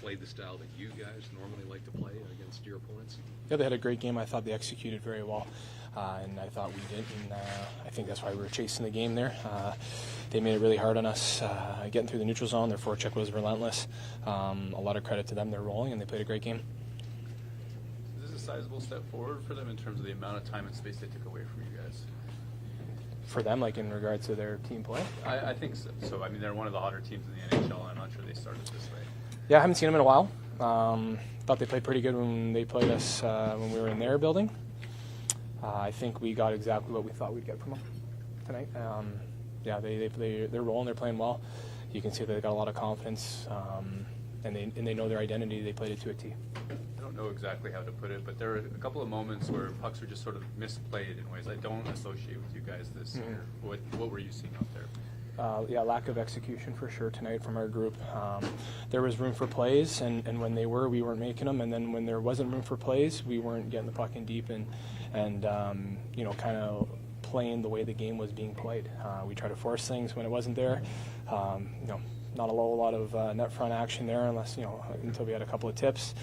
played the style that you guys normally like to play against your opponents? Yeah, they had a great game. I thought they executed very well, and I thought we did, and I think that's why we were chasing the game there. They made it really hard on us getting through the neutral zone. Their forecheck was relentless. A lot of credit to them. They're rolling, and they played a great game. Is this a sizable step forward for them in terms of the amount of time and space they took away from you guys? For them, like in regards to their team play? I think so. So, I mean, they're one of the hotter teams in the NHL. I'm not sure they started this way. Yeah, I haven't seen them in a while. Thought they played pretty good when they played us when we were in their building. I think we got exactly what we thought we'd get from them tonight. Yeah, they're rolling. They're playing well. You can see that they got a lot of confidence, and they know their identity. They played it to a T. I don't know exactly how to put it, but there were a couple of moments where pucks were just sort of misplayed in ways I don't associate with you guys this year. What were you seeing out there? Yeah, lack of execution for sure tonight from our group. There was room for plays, and when they were, we weren't making them. And then when there wasn't room for plays, we weren't getting the puck in deep and kind of playing the way the game was being played. We tried to force things when it wasn't there. Not a lot of net front action there, until we had a couple of tips.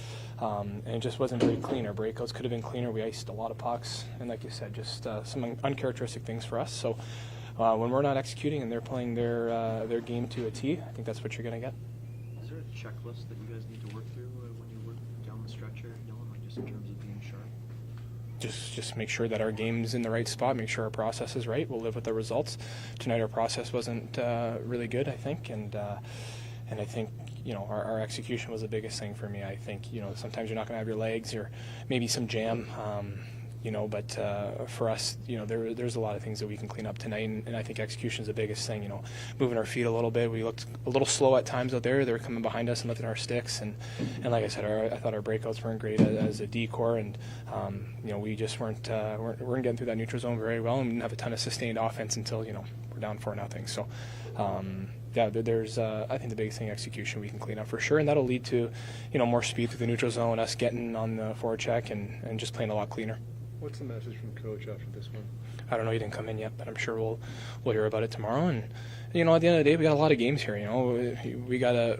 And it just wasn't very clean. Our breakouts could have been cleaner. We iced a lot of pucks, and like you said, just some uncharacteristic things for us. So. When we're not executing and they're playing their game to a T, I think that's what you're going to get. Is there a checklist that you guys need to work through when you work down the stretch here, Dylan, like just in terms of being sharp? Just make sure that our game's in the right spot, make sure our process is right. We'll live with the results. Tonight our process wasn't really good, I think, and I think our execution was the biggest thing for me. I think sometimes you're not going to have your legs or maybe some jam. But for us, there's a lot of things that we can clean up tonight, and I think execution is the biggest thing. Moving our feet a little bit. We looked a little slow at times out there. They were coming behind us and lifting our sticks, and like I said, I thought our breakouts weren't great as a decor, and we just weren't getting through that neutral zone very well, and didn't have a ton of sustained offense until we're down 4-0. So. There's I think the biggest thing, execution, we can clean up for sure, and that'll lead to more speed through the neutral zone, us getting on the forecheck and just playing a lot cleaner. What's the message from Coach after this one? I don't know. He didn't come in yet, but I'm sure we'll hear about it tomorrow. And at the end of the day, we got a lot of games here. We gotta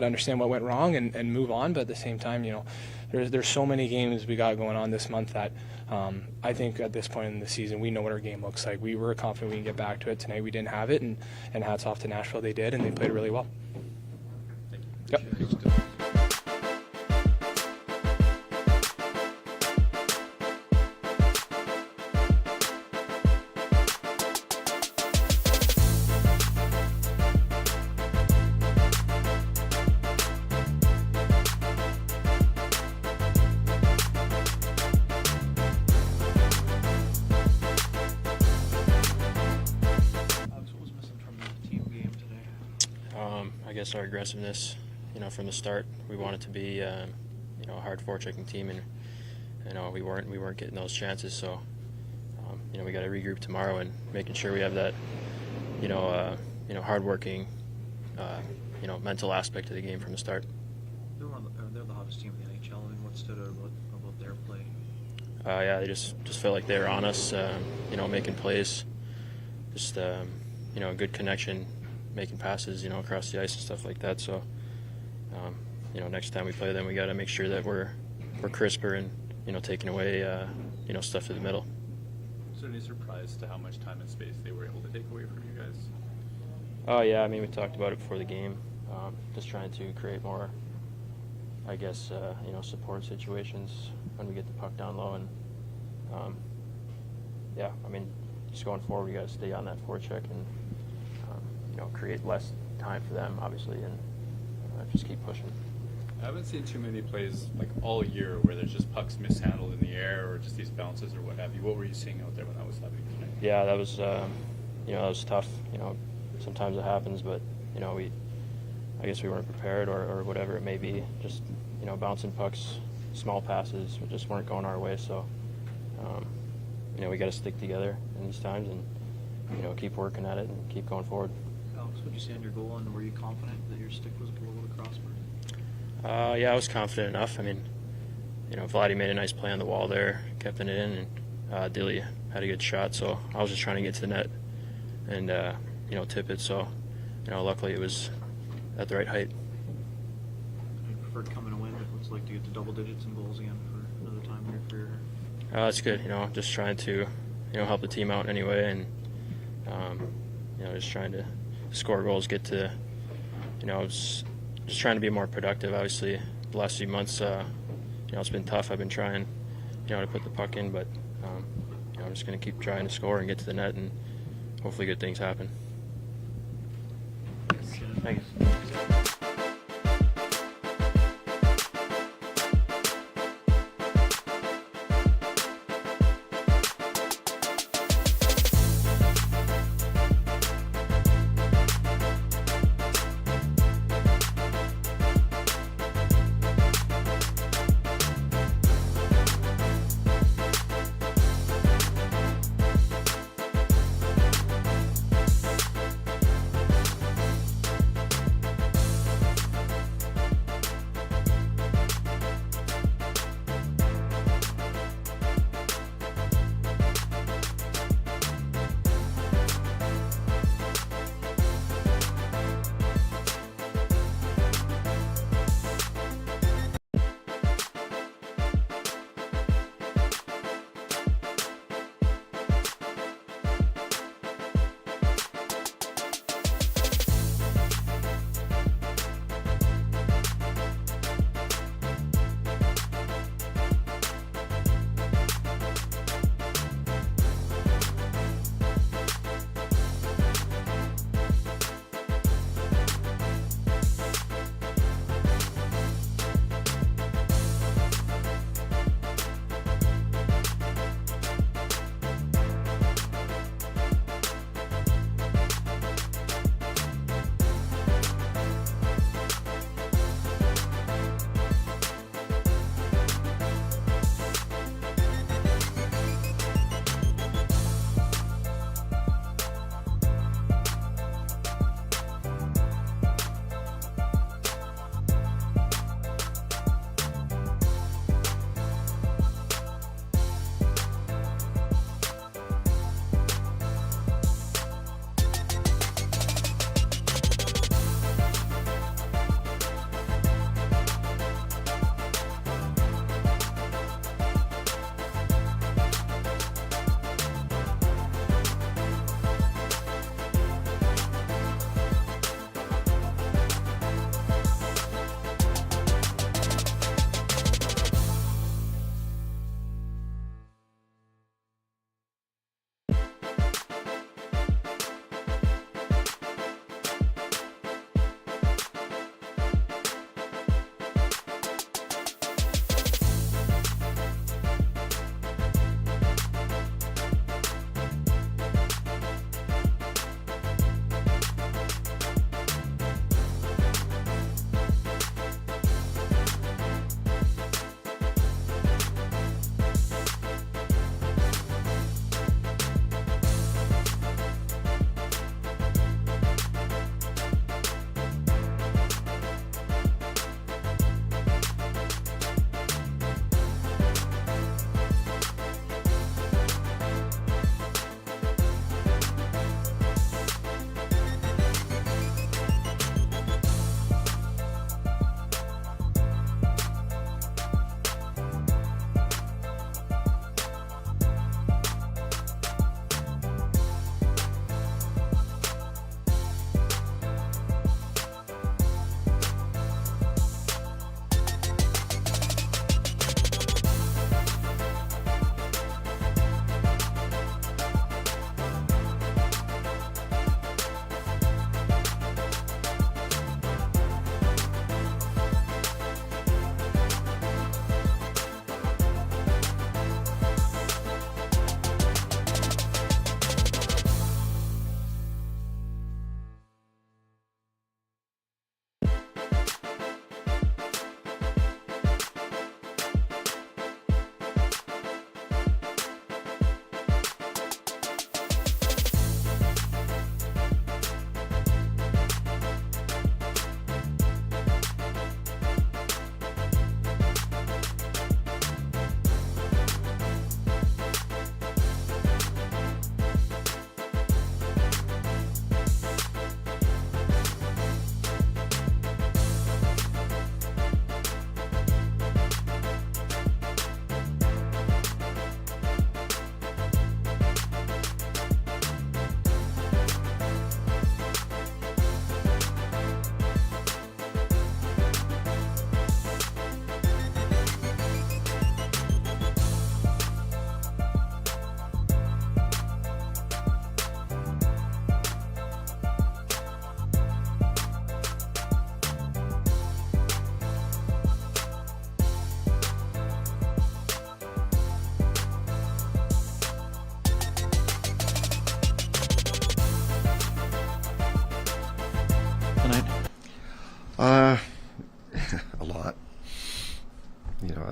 understand what went wrong and move on. But at the same time, there's so many games we got going on this month that I think at this point in the season we know what our game looks like. We were confident we can get back to it. Tonight we didn't have it, and hats off to Nashville. They did, and they played really well. Thank you. Yep. I guess our aggressiveness, from the start, we wanted to be, a hard forechecking team, and we weren't getting those chances. So, we got to regroup tomorrow and making sure we have that, hardworking, mental aspect of the game from the start. They're the hottest team in the NHL. I mean, what stood out about their play? They just felt like they were on us, making plays, just a good connection, making passes, across the ice and stuff like that. So, next time we play them, we got to make sure that we're crisper and taking away stuff to the middle. Is there any surprise to how much time and space they were able to take away from you guys? Oh yeah, I mean, we talked about it before the game. Just trying to create more, I guess, support situations when we get the puck down low, and just going forward, we got to stay on that forecheck and create less time for them, obviously, and just keep pushing. I haven't seen too many plays like all year where there's just pucks mishandled in the air or just these bounces or what have you. What were you seeing out there when that was happening tonight? Yeah, that was that was tough. Sometimes it happens, but I guess we weren't prepared or whatever it may be. Just bouncing pucks, small passes just weren't going our way. So we got to stick together in these times and keep working at it and keep going forward. Alex, would you say on your goal, and were you confident that your stick was below the crossbar? Yeah, I was confident enough. I mean, Vladdy made a nice play on the wall there, kept it in, and Dilly had a good shot. So I was just trying to get to the net and tip it. So luckily it was at the right height. effort coming to win. It looks like to get to double digits in goals again for another time in your career. It's good, just trying to, help the team out in any way, and, just trying to score goals, get to, just trying to be more productive. Obviously, the last few months, it's been tough. I've been trying, to put the puck in, but, I'm just going to keep trying to score and get to the net, and hopefully good things happen. Thanks.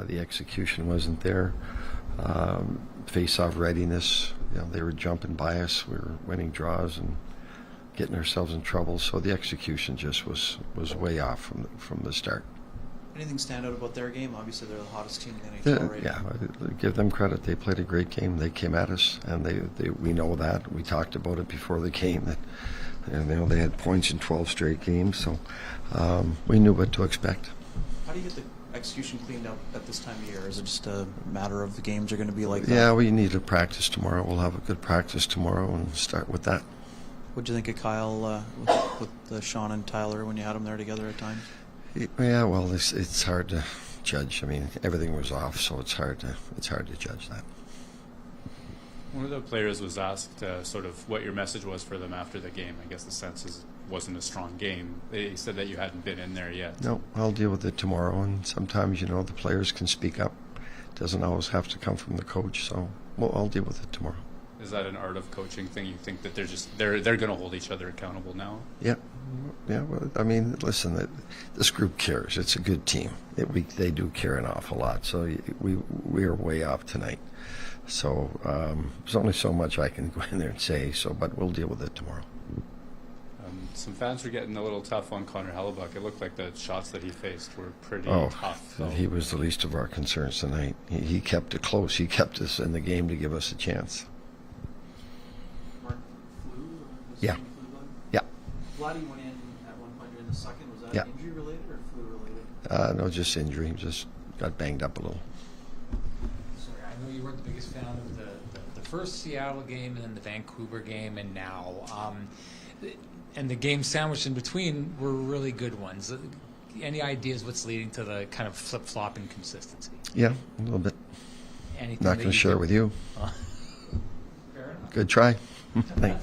The execution wasn't there. Face-off readiness, they were jumping by us. We were winning draws and getting ourselves in trouble. So the execution just was way off from the start. Anything stand out about their game? Obviously, they're the hottest team in the NHL right now. Yeah, give them credit. They played a great game. They came at us, and we know that. We talked about it before the game that they had points in 12 straight games, so we knew what to expect. How do you get the execution cleaned up at this time of year? Is it just a matter of the games are going to be like that? Yeah, we need to practice tomorrow. We'll have a good practice tomorrow and start with that. What do you think of Kyle with Sean and Tyler when you had them there together at times? Yeah, well, it's hard to judge. I mean, everything was off, so it's hard to judge that. One of the players was asked sort of what your message was for them after the game. I guess the sense is it wasn't a strong game. They said that you hadn't been in there yet. No, I'll deal with it tomorrow, and sometimes, the players can speak up. It doesn't always have to come from the coach, so I'll deal with it tomorrow. Is that an art of coaching thing? You think that they're going to hold each other accountable now? Yeah. Well, I mean, listen, this group cares. It's a good team. They do care an awful lot. So we are way off tonight. So there's only so much I can go in there and say. But we'll deal with it tomorrow. Some fans were getting a little tough on Connor Hellebuck. It looked like the shots that he faced were pretty tough. So. He was the least of our concerns tonight. He kept it close. He kept us in the game to give us a chance. Yeah. Yeah. Vladdy went in at one point during the second. Was that injury related or flu related? No, just injury. Just got banged up a little. Sorry, I know you weren't the biggest fan of the first Seattle game and then the Vancouver game and now. And the games sandwiched in between were really good ones. Any ideas what's leading to the kind of flip-flop inconsistency? Yeah, a little bit. Anything Not going to share it with you. Fair enough. Good try. Thanks.